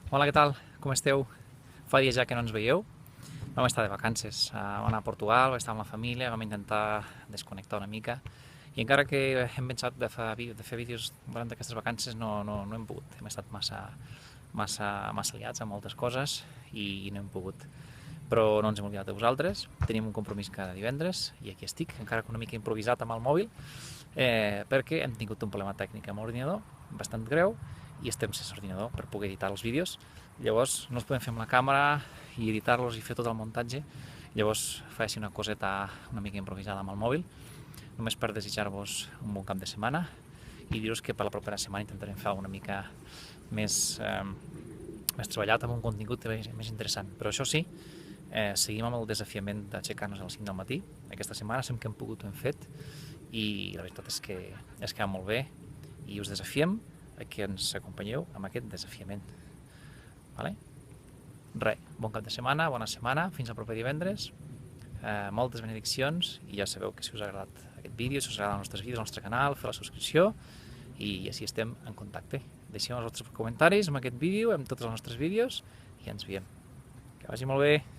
Hola, què tal? Com esteu? Fa dies ja que no ens veieu. Vam estar de vacances. Vam anar a Portugal, vam estar amb la família, vam intentar desconnectar una mica. I encara que hem pensat de fer vídeos durant aquestes vacances, no hem pogut. Hem estat massa liats amb moltes coses i no hem pogut. Però no ens hem oblidat de vosaltres. Tenim un compromís cada divendres i aquí estic, encara que una mica improvisat amb el mòbil, perquè hem tingut un problema tècnic amb l'ordinador bastant greu i estem sense ordinador per poder editar els vídeos. Llavors no els podem fer amb la càmera i editar-los i fer tot el muntatge. Llavors faig una coseta una mica improvisada amb el mòbil, només per desitjar-vos un bon cap de setmana i dir-vos que per la propera setmana intentarem fer una mica més treballat amb un contingut més interessant. Però això sí, seguim amb el desafiament d'aixecar-nos a les 5 del matí. Aquesta setmana sempre que hem pogut ho hem fet i la veritat és que va molt bé i us desafiem a que ens acompanyeu amb aquest desafiament. Vale? Res, bon cap de setmana, bona setmana, fins al proper divendres, moltes benediccions i ja sabeu que si us ha agradat aquest vídeo, si us agraden els nostres vídeos al nostre canal, feu la subscripció i així estem en contacte. Deixeu els vostres comentaris amb aquest vídeo, amb tots els nostres vídeos i ens veiem. Que vagi molt bé!